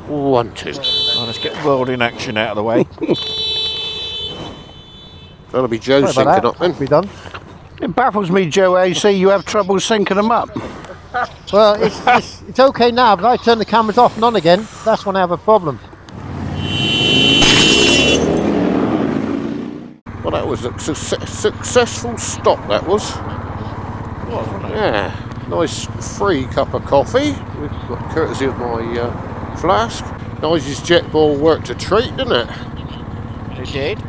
1, 2. Well, let's get welding action out of the way. That'll be Joe syncing up then. Be done. It baffles me, Joe AC, you have trouble syncing them up. Well, it's okay now, but I turn the cameras off and on again. That's when I have a problem. Well, that was a successful stop, that was. Wasn't it? Yeah, nice free cup of coffee. We've got courtesy of my flask. Nice's jet ball worked a treat, didn't it? It did.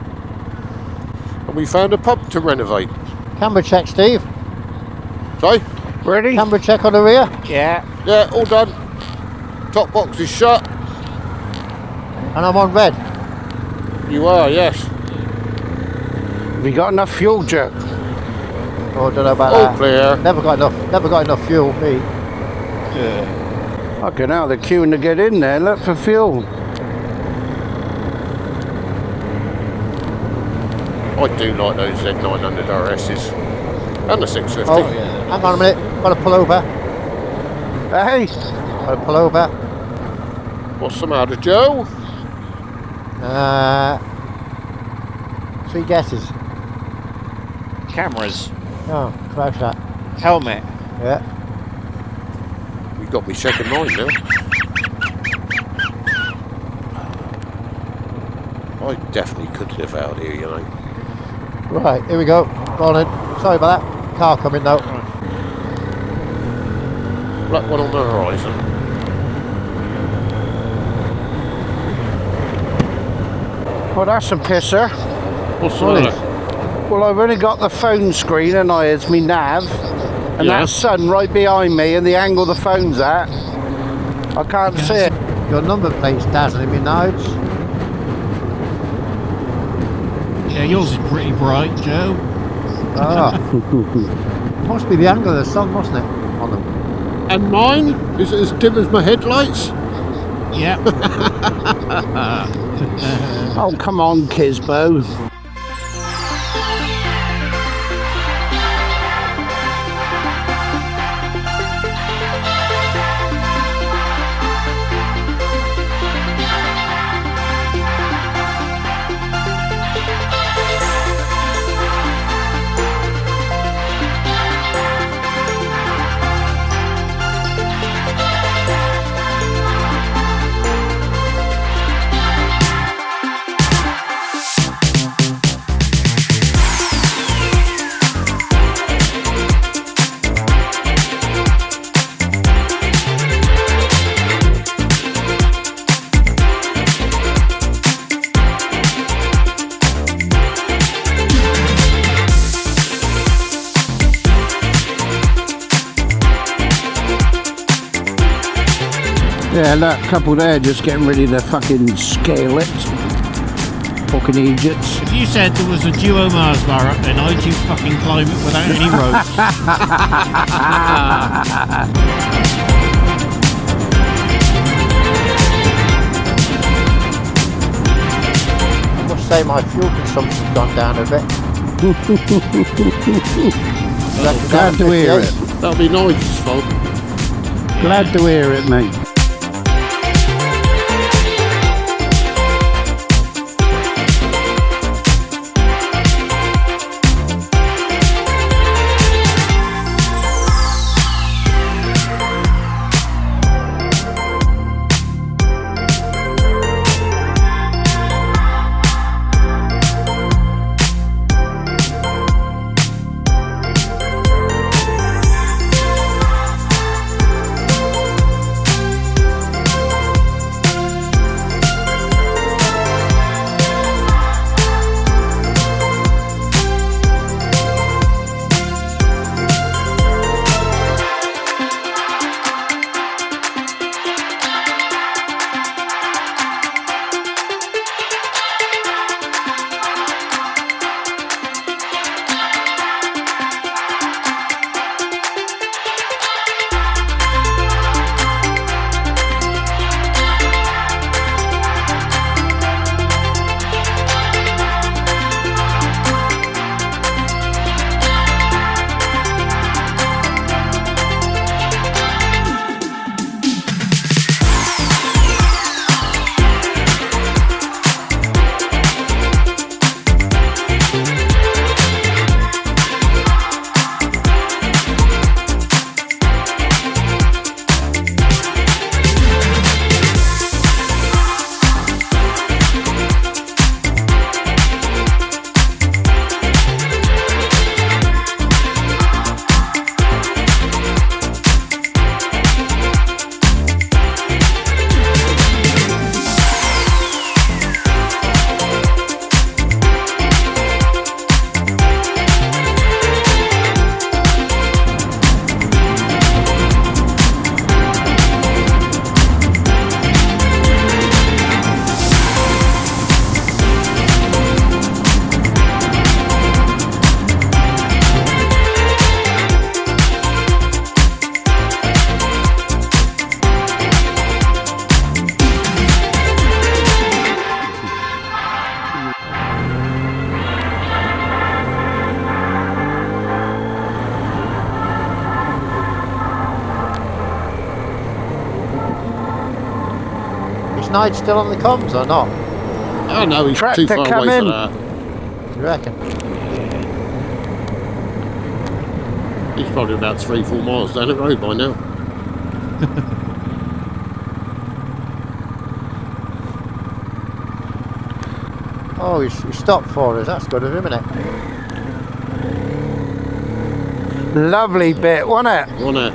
And we found a pub to renovate. Camera check, Steve. Sorry? Ready? Camera check on the rear. Yeah. Yeah, all done. Top box is shut. And I'm on red. You are, yes. Have you got enough fuel, Joe? Oh, I don't know about All that. clear. Never got enough fuel, me. Yeah. Fucking hell, they're queuing to get in there. Look for fuel. I do like those Z900 RSs. And the 650. Oh, hang on a minute. Got to pull over. Hey, Got to pull over. What's the matter, Joe? 3 guesses. Cameras. Oh, crash that. Helmet. Yeah. You've got me checking mine now. I definitely could live out here, you know. Right, here we go. Go on in. Sorry about that. Car coming now. Black one on the horizon. well, that's a pisser. What's the matter? Well, I've only got the phone screen and as me nav, and Yeah. that sun right behind me, and the angle the phone's at, I can't see it. Your number plate's dazzling me now. Yeah, yours is pretty bright, Joe. Ah. Must be the angle of the sun, mustn't it? On them. And mine? Is it as dim as my headlights? Yeah. Oh, come on, Kisbo. Yeah, that couple there just getting ready to fucking scale it. Fucking idiots. If you said there was a duo Mars bar up there, I'd you fucking climb it without any ropes. I must say my fuel consumption's gone down a bit. Glad to hear it. That'll be Nigel's fault. Glad to hear it, mate. Is Nigel still on the comms or not? Oh no, he's Tractor too far come away in. for that. You reckon? He's probably about 3-4 miles down the road by now. Oh, he stopped for us. That's good of him, isn't it? Lovely bit, wasn't it? Wasn't it?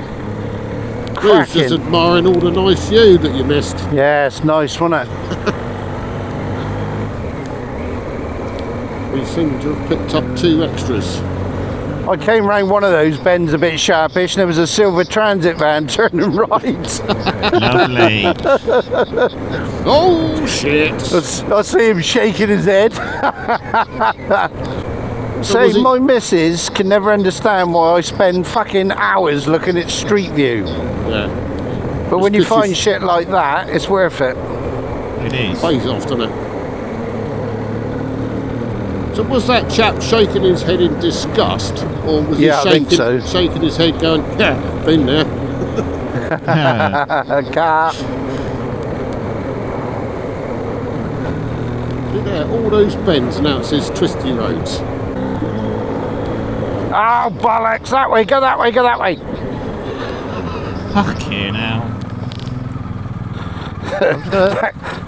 We was just Cracking. admiring all the nice view that you missed. Yeah, it's nice, wasn't it? We seem to have picked up 2 extras. I came round one of those bends a bit sharpish and there was a silver transit van turning right. Lovely. Oh shit! I see him shaking his head. was Say, it- my missus can never understand why I spend fucking hours looking at street view. Yeah, But when you It's 'cause find you- shit like that, it's worth it. It is. pays off, doesn't it? So was that chap shaking his head in disgust, or was Yeah, I he think so. shaking his head going, yeah, been there? Car. Look there, all those bends, now it says twisty roads. Oh, bollocks, that way, go that way, go that way. Fucking hell.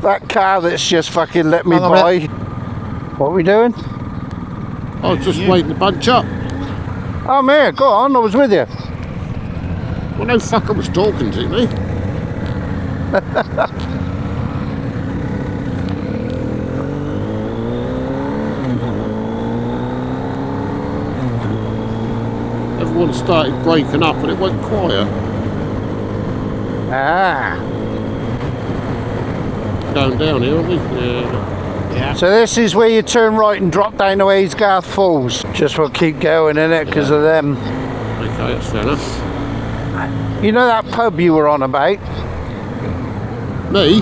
That car that's just fucking let me Hang on a by. What are we doing? I was just waiting to bunch up. Oh, I'm here, go on, I was with you. Well, no fucker was talking to me. Everyone started breaking up and it went quiet. Ah. Going down here, aren't we? Yeah. Yeah. So this is where you turn right and drop down the Waysgarth Falls. Just will keep going in it because of them. Okay, that's fair enough. You know that pub you were on about? Me?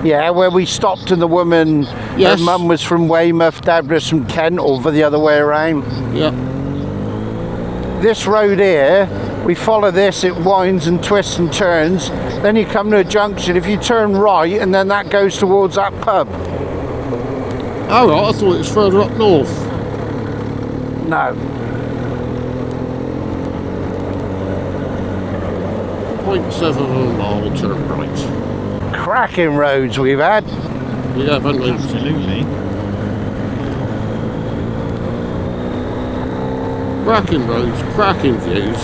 Yeah, where we stopped and the woman, Yes. her mum was from Weymouth, dad was from Kent, or the other way around. Yeah. This road here, we follow this, it winds and twists and turns. Then you come to a junction, if you turn right, and then that goes towards that pub. Oh, right, I thought it was further up north. No. 0.7 of a mile, turn right. Cracking roads we've had. Yeah, haven't we? Absolutely. Cracking roads, cracking views.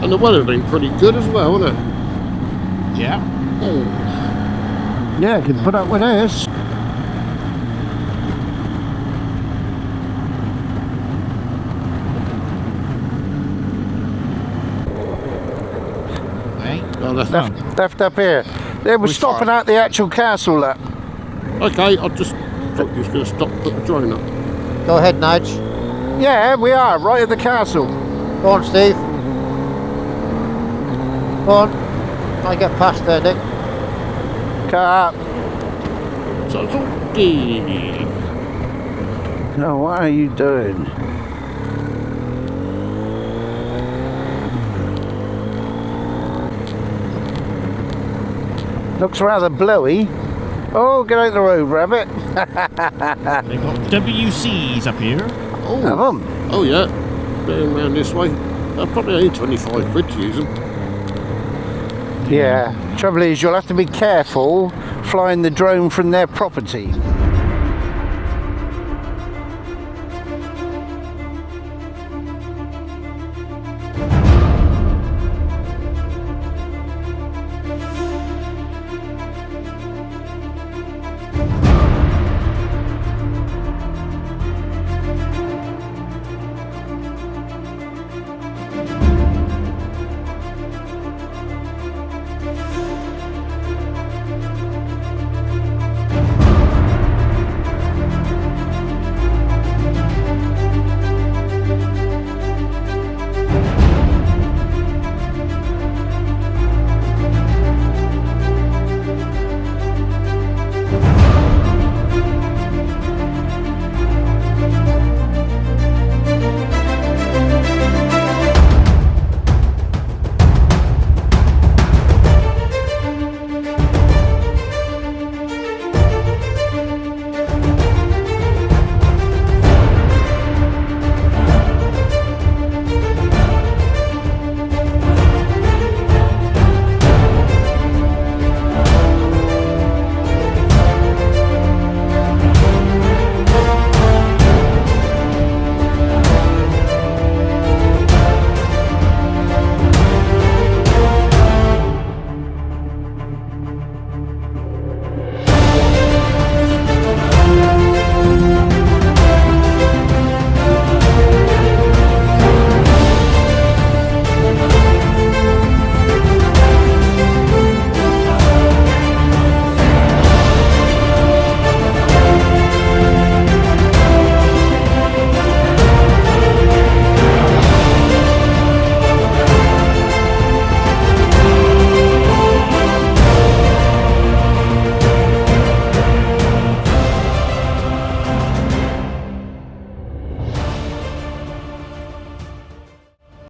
And the weather's been pretty good as well, hasn't it? Yeah. Oh. Yeah, you can put up with this. Hey. Well, that's Left up here. They were stopping at the actual castle, that. okay, I just thought you was going to stop and put the drone up. Go ahead, Nige. Yeah, we are, right at the castle. Go on, Steve. Go on. I get past there, Nick. Car. So it's okay. No, what are you doing? Looks rather blowy. Oh, get out the road, rabbit. They've got WCs up here. Have Oh, 'em. oh yeah. Going round this way. Probably only 25 quid to use them. Yeah. Trouble is, you'll have to be careful flying the drone from their property.